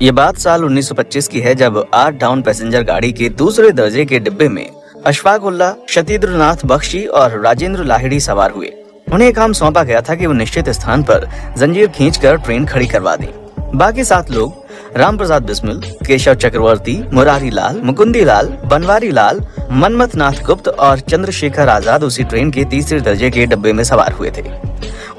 ये बात साल 1925 की है, जब 8 डाउन पैसेंजर गाड़ी के दूसरे दर्जे के डिब्बे में अशफाक उल्लाह, शतीन्द्रनाथ बख्शी और राजेंद्र लाहिड़ी सवार हुए। उन्हें एक काम सौंपा गया था कि वो निश्चित स्थान पर जंजीर खींचकर ट्रेन खड़ी करवा दें। बाकी 7 लोग राम प्रसाद बिस्मिल, केशव चक्रवर्ती, मुरारी लाल, मुकुंदी लाल, बनवारी लाल, मनमथ नाथ गुप्त और चंद्रशेखर आजाद उसी ट्रेन के तीसरे दर्जे के डब्बे में सवार हुए थे।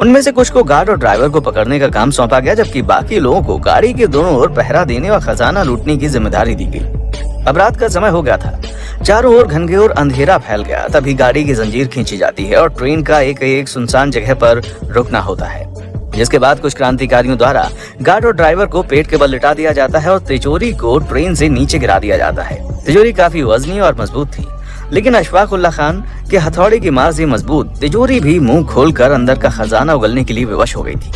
उनमें से कुछ को गार्ड और ड्राइवर को पकड़ने का काम सौंपा गया, जबकि बाकी लोगों को गाड़ी के दोनों ओर पहरा देने और खजाना लूटने की जिम्मेदारी दी गई। अब रात का समय हो गया था, चारों ओर घनघोर अंधेरा फैल गया। तभी गाड़ी की जंजीर खींची जाती है और ट्रेन का एक सुनसान जगह पर रुकना होता है, जिसके बाद कुछ क्रांतिकारियों द्वारा गार्ड और ड्राइवर को पेट के बल लिटा दिया जाता है और तिजोरी को ट्रेन से नीचे गिरा दिया जाता है। तिजोरी काफी वजनी और मजबूत थी, लेकिन अशफाक उल्लाह खान के हथौड़े की मार से मजबूत तिजोरी भी मुंह खोलकर अंदर का खजाना उगलने के लिए विवश हो गई थी।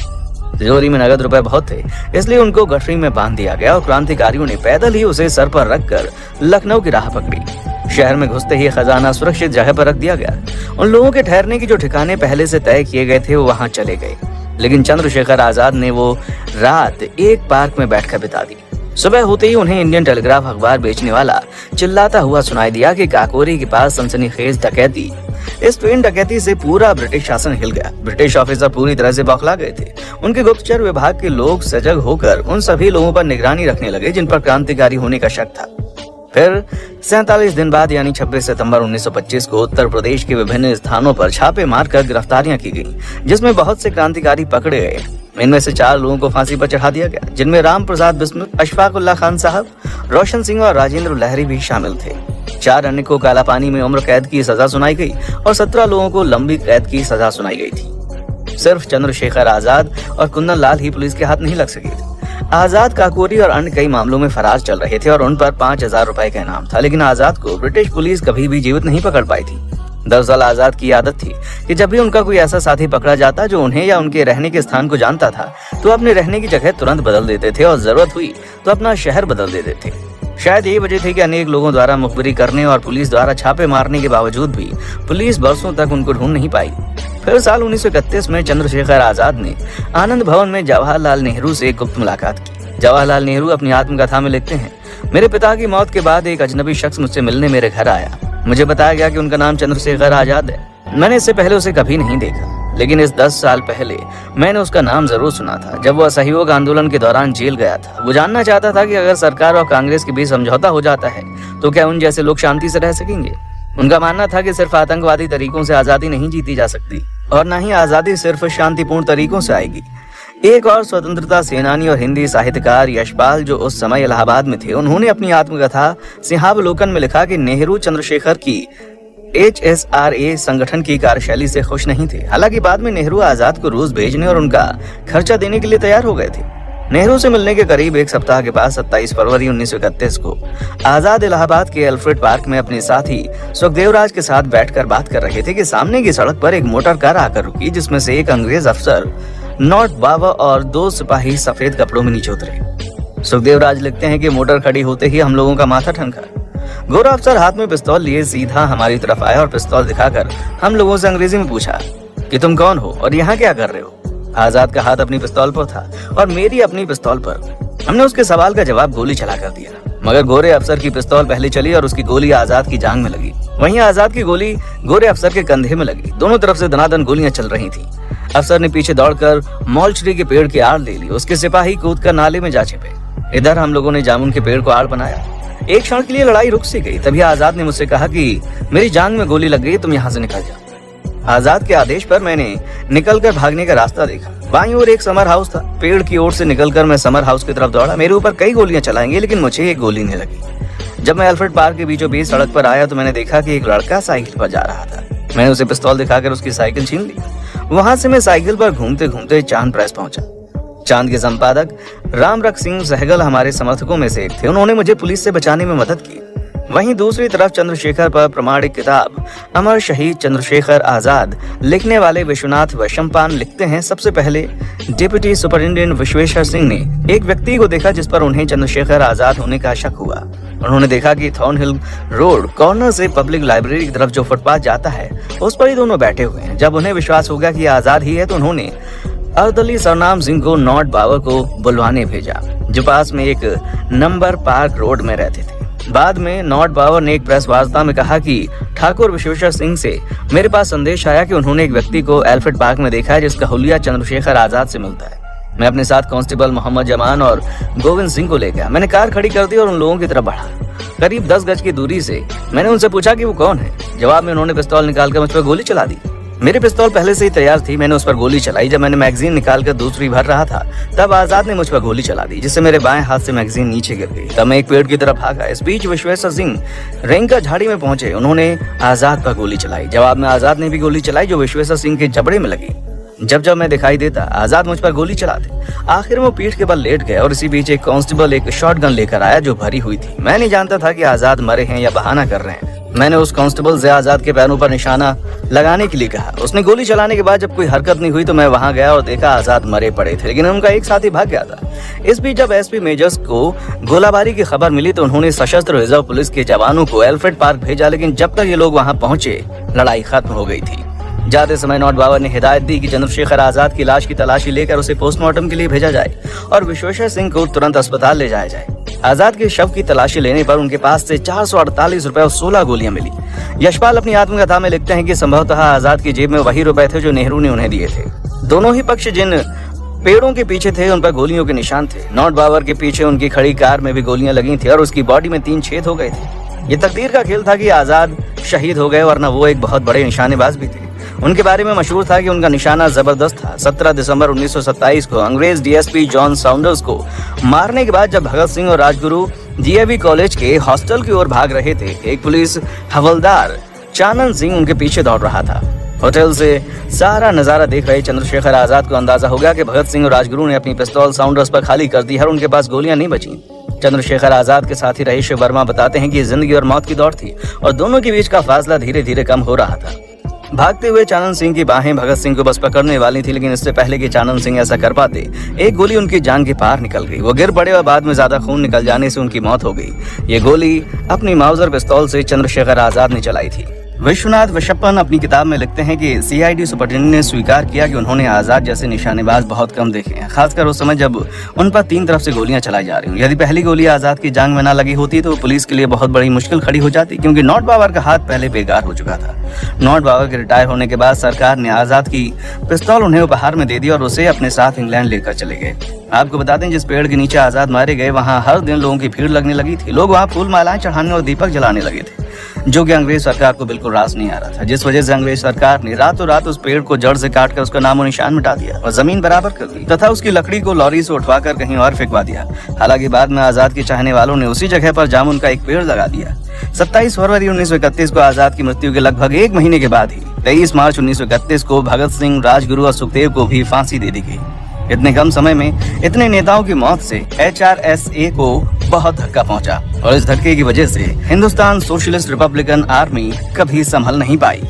तिजोरी में नगद रुपए बहुत थे, इसलिए उनको गठरी में बांध दिया गया और क्रांतिकारियों ने पैदल ही उसे सर पर रखकर लखनऊ की राह पकड़ी। शहर में घुसते ही खजाना सुरक्षित जगह पर रख दिया गया। उन लोगों के ठहरने की जो ठिकाने पहले से तय किए गए थे वो वहां चले गए, लेकिन चंद्रशेखर आजाद ने वो रात एक पार्क में बैठकर बिता दी। सुबह होते ही उन्हें इंडियन टेलीग्राफ अखबार बेचने वाला चिल्लाता हुआ सुनाई दिया कि काकोरी के पास सनसनीखेज डकैती। इस ट्रेन डकैती से पूरा ब्रिटिश शासन हिल गया। ब्रिटिश ऑफिसर पूरी तरह से बौखला गए थे। उनके गुप्तचर विभाग के लोग सजग होकर उन सभी लोगों पर निगरानी रखने लगे जिन पर क्रांतिकारी होने का शक था। फिर 47 दिन बाद यानी 26 सितंबर 1925 को उत्तर प्रदेश के विभिन्न स्थानों पर छापे मारकर गिरफ्तारियां की गईं, जिसमें बहुत से क्रांतिकारी पकड़े गए। इनमें से 4 लोगों को फांसी पर चढ़ा दिया गया, जिनमें राम प्रसाद बिस्मिल, अशफाक उल्लाह खान साहब, रोशन सिंह और राजेंद्र लाहिड़ी भी शामिल थे। 4 अन्य को काला पानी में उम्र कैद की सजा सुनाई गई और 17 लोगों को लंबी कैद की सजा सुनाई गई थी। सिर्फ चंद्रशेखर आजाद और कुंदन लाल ही पुलिस के हाथ नहीं लग सके थे। आजाद काकोरी और अन्य कई मामलों में फरार चल रहे थे और उन पर 5000 रुपए का इनाम था, लेकिन आजाद को ब्रिटिश पुलिस कभी भी जीवित नहीं पकड़ पाई थी। दरअसल आजाद की आदत थी कि जब भी उनका कोई ऐसा साथी पकड़ा जाता जो उन्हें या उनके रहने के स्थान को जानता था, तो अपने रहने की जगह तुरंत बदल देते थे और जरूरत हुई तो अपना शहर बदल देते थे। शायद यही वजह थी कि अनेक लोगों द्वारा मुखबिरी करने और पुलिस द्वारा छापे मारने के बावजूद भी पुलिस बरसों तक उनको ढूंढ नहीं पाई। फिर साल 1931 में चंद्रशेखर आजाद ने आनंद भवन में जवाहरलाल नेहरू से गुप्त मुलाकात की। जवाहरलाल नेहरू अपनी आत्मकथा में लिखते हैं, मेरे पिता की मौत के बाद एक अजनबी शख्स मुझसे मिलने मेरे घर आया। मुझे बताया गया कि उनका नाम चंद्रशेखर आजाद है। मैंने इससे पहले उसे कभी नहीं देखा, लेकिन इस 10 साल पहले मैंने उसका नाम जरूर सुना था जब वो असहयोग आंदोलन के दौरान जेल गया था। वो जानना चाहता था कि अगर सरकार और कांग्रेस के बीच समझौता हो जाता है तो क्या उन जैसे लोग शांति से रह सकेंगे। उनका मानना था कि सिर्फ आतंकवादी तरीकों से आजादी नहीं जीती जा सकती और न ही आजादी सिर्फ शांतिपूर्ण तरीकों से आएगी। एक और स्वतंत्रता सेनानी और हिंदी साहित्यकार यशपाल, जो उस समय इलाहाबाद में थे, उन्होंने अपनी आत्मकथा सिंहावलोकन में लिखा कि नेहरू चंद्रशेखर की HSRA संगठन की कार्यशैली से खुश नहीं थे। हालांकि बाद में नेहरू आजाद को रूस भेजने और उनका खर्चा देने के लिए तैयार हो गए थे। नेहरू से मिलने के करीब एक सप्ताह के बाद 27 फरवरी 1931 को आजाद इलाहाबाद के अल्फ्रेड पार्क में अपने साथी सुखदेवराज के साथ बैठकर बात कर रहे थे कि सामने की सड़क पर एक मोटर कार आकर रुकी, जिसमें से एक अंग्रेज अफसर नॉट बाबा और 2 सिपाही सफेद कपड़ों में नीचे उतरे। सुखदेवराज लिखते हैं कि मोटर खड़ी होते ही हम लोगों का माथा ठनका। गोरा अफसर हाथ में पिस्तौल लिए सीधा हमारी तरफ आया और पिस्तौल दिखाकर हम लोगों से अंग्रेजी में पूछा कि तुम कौन हो और यहाँ क्या कर रहे हो। आजाद का हाथ अपनी पिस्तौल पर था और मेरी अपनी पिस्तौल पर। हमने उसके सवाल का जवाब गोली चला कर दिया, मगर गोरे अफसर की पिस्तौल पहले चली और उसकी गोली आजाद की जांघ में लगी। वहीं आजाद की गोली गोरे अफसर के कंधे में लगी। दोनों तरफ से दनादन गोलियां चल रही थी। अफसर ने पीछे दौड़कर मॉलचरी के पेड़ की आड़ ले ली। उसके सिपाही कूदकर नाले में जा छिपे। इधर हम लोगों ने जामुन के पेड़ को आड़ बनाया। एक क्षण के लिए लड़ाई रुक सी गई। तभी आजाद ने मुझसे कहा कि मेरी जांघ में गोली लग गई, तुम यहाँ से निकल जाओ। आजाद के आदेश पर मैंने निकलकर भागने का रास्ता देखा। बाईं ओर एक समर हाउस था। पेड़ की ओर से निकलकर मैं समर हाउस की तरफ दौड़ा। मेरे ऊपर कई गोलियां चलाएंगे, लेकिन मुझे एक गोली नहीं लगी। जब मैं अल्फ्रेड पार्क के बीचों बीच सड़क पर आया तो मैंने देखा कि एक लड़का साइकिल पर जा रहा था। मैंने उसे पिस्तौल दिखाकर उसकी साइकिल छीन ली। वहां से मैं साइकिल पर घूमते घूमते चांद प्रेस पहुंचा। चांद के संपादक राम रख सिंह सहगल हमारे समर्थकों में से एक थे। उन्होंने मुझे पुलिस से बचाने में मदद की। वहीं दूसरी तरफ चंद्रशेखर पर प्रमाणिक किताब अमर शहीद चंद्रशेखर आजाद लिखने वाले विश्वनाथ वैशंपायन लिखते हैं, सबसे पहले डिप्टी सुपरिटेंडेंट विश्वेश्वर सिंह ने एक व्यक्ति को देखा जिस पर उन्हें चंद्रशेखर आजाद होने का शक हुआ। उन्होंने देखा कि थॉर्नहिल रोड कॉर्नर से पब्लिक लाइब्रेरी की तरफ जो फुटपाथ जाता है उस पर ही दोनों बैठे हुए हैं। जब उन्हें विश्वास हो गया कि आजाद ही है तो उन्होंने अर्दली सरनाम सिंह को नॉट बावर को बुलवाने भेजा, जो पास में एक नंबर पार्क रोड में रहते थे। बाद में नॉट बावर ने एक प्रेस वार्ता में कहा कि ठाकुर विश्वेश्वर सिंह से मेरे पास संदेश आया कि उन्होंने एक व्यक्ति को एल्फ्रेड पार्क में देखा है जिसका हुलिया चंद्रशेखर आजाद से मिलता है। मैं अपने साथ कांस्टेबल मोहम्मद जमान और गोविंद सिंह को ले गया। मैंने कार खड़ी कर दी और उन लोगों की तरफ बढ़ा। करीब 10 गज की दूरी से मैंने उनसे पूछा कि वो कौन है। जवाब में उन्होंने पिस्तौल निकालकर मुझ पर गोली चला दी। मेरी पिस्तौल पहले से ही तैयार थी। मैंने उस पर गोली चलाई। जब मैंने मैगजीन निकालकर दूसरी भर रहा था तब आजाद ने मुझ पर गोली चला दी, जिससे मेरे बाएं हाथ से मैगजीन नीचे गिर गई। तब मैं एक पेड़ की तरफ भागा। इस बीच विश्वेश्वर सिंह रेंका झाड़ी में पहुंचे। उन्होंने आजाद पर गोली चलाई। जवाब में आजाद ने भी गोली चलाई, जो विश्वेश्वर सिंह के जबड़े में लगी। जब मैं दिखाई देता आजाद मुझ पर गोली चलाते। आखिर वो पीठ के बल लेट गए और इसी बीच एक कांस्टेबल एक शॉटगन लेकर आया जो भरी हुई थी। मैं नहीं जानता था कि आजाद मरे हैं या बहाना कर रहे हैं। मैंने उस कांस्टेबल से आजाद के पैरों पर निशाना लगाने के लिए कहा। उसने गोली चलाने के बाद जब कोई हरकत नहीं हुई तो मैं वहां गया और देखा आजाद मरे पड़े थे, लेकिन उनका एक साथी भाग गया था। इस बीच जब एसपी मेजर्स को गोलाबारी की खबर मिली तो उन्होंने सशस्त्र रिजर्व पुलिस के जवानों को एल्फ्रेड पार्क भेजा, लेकिन जब तक ये लोग वहां पहुंचे लड़ाई खत्म हो गई थी। जाते समय नॉट बावर ने हिदायत दी कि चंद्रशेखर आजाद की लाश की तलाशी लेकर उसे पोस्टमार्टम के लिए भेजा जाए और विश्वेश्वर सिंह को तुरंत अस्पताल ले जाया जाए। आजाद के शव की तलाशी लेने पर उनके पास से 448 रुपए और 16 गोलियां मिली। यशपाल अपनी आत्मकथा में लिखते हैं कि संभवतः आजाद की जेब में वही रुपए थे जो नेहरू ने उन्हें दिए थे। दोनों ही पक्ष जिन पेड़ों के पीछे थे उन पर गोलियों के निशान थे। नॉट बावर के पीछे उनकी खड़ी कार में भी गोलियां लगी थी और उसकी बॉडी में 3 छेद हो गए थे। ये तकदीर का खेल था कि आजाद शहीद हो गए, वरना वो एक बहुत बड़े निशानेबाज भी थे। उनके बारे में मशहूर था कि उनका निशाना जबरदस्त था। 17 दिसंबर 1927 को अंग्रेज डीएसपी जॉन साउंडर्स को मारने के बाद जब भगत सिंह और राजगुरु डीएवी कॉलेज के हॉस्टल की ओर भाग रहे थे, एक पुलिस हवलदार चानन सिंह उनके पीछे दौड़ रहा था। होटल से सारा नजारा देख रहे चंद्रशेखर आजाद को अंदाजा हो गया कि भगत सिंह और राजगुरु ने अपनी पिस्तौल साउंडर्स पर खाली कर दी है और उनके पास गोलियां नहीं बची। चंद्रशेखर आजाद के साथी रहीश वर्मा बताते हैं कि जिंदगी और मौत की दौड़ थी और दोनों के बीच का फासला धीरे धीरे कम हो रहा था। भागते हुए चानन सिंह की बाहें भगत सिंह को बस पकड़ने वाली थी, लेकिन इससे पहले कि चानन सिंह ऐसा कर पाते एक गोली उनकी जान के पार निकल गई। वो गिर पड़े और बाद में ज्यादा खून निकल जाने से उनकी मौत हो गई। ये गोली अपनी माउजर पिस्तौल से चंद्रशेखर आजाद ने चलाई थी। विश्वनाथ विशप्पन अपनी किताब में लिखते हैं कि सीआईडी सुपरिटेंडेंट ने स्वीकार किया कि उन्होंने आजाद जैसे निशानेबाज बहुत कम देखे हैं, खासकर उस समय जब उन पर 3 तरफ से गोलियां चलाई जा रही हूँ। यदि पहली गोली आजाद की जांग में ना लगी होती तो पुलिस के लिए बहुत बड़ी मुश्किल खड़ी हो जाती, क्योंकि नॉट बावर का हाथ पहले बेकार हो चुका था। नॉट बावर के रिटायर होने के बाद सरकार ने आजाद की पिस्तौल उन्हें उपहार में दे दी और उसे अपने साथ इंग्लैंड लेकर चले गए। आपको बता दें, जिस पेड़ के नीचे आजाद मारे गए वहाँ हर दिन लोगों की भीड़ लगने लगी थी। लोग वहाँ फूल मालाएं चढ़ाने और दीपक जलाने लगे थे, जो कि अंग्रेज सरकार को बिल्कुल रास नहीं आ रहा था, जिस वजह से अंग्रेज सरकार ने रातों रात उस पेड़ को जड़ से काटकर उसका नामो निशान मिटा दिया और जमीन बराबर कर दी तथा उसकी लकड़ी को लॉरी से उठवाकर कहीं और फेंकवा दिया। हालांकि बाद में आजाद के चाहने वालों ने उसी जगह पर जामुन का एक पेड़ लगा दिया। 27 फरवरी 1931 को आजाद की मृत्यु के लगभग 1 महीने के बाद ही 23 मार्च 1931 को भगत सिंह, राजगुरु और सुखदेव को भी फांसी दे दी गई। इतने कम समय में इतने नेताओं की मौत से HRSA को बहुत धक्का पहुंचा और इस धक्के की वजह से हिंदुस्तान सोशलिस्ट रिपब्लिकन आर्मी कभी संभल नहीं पाई।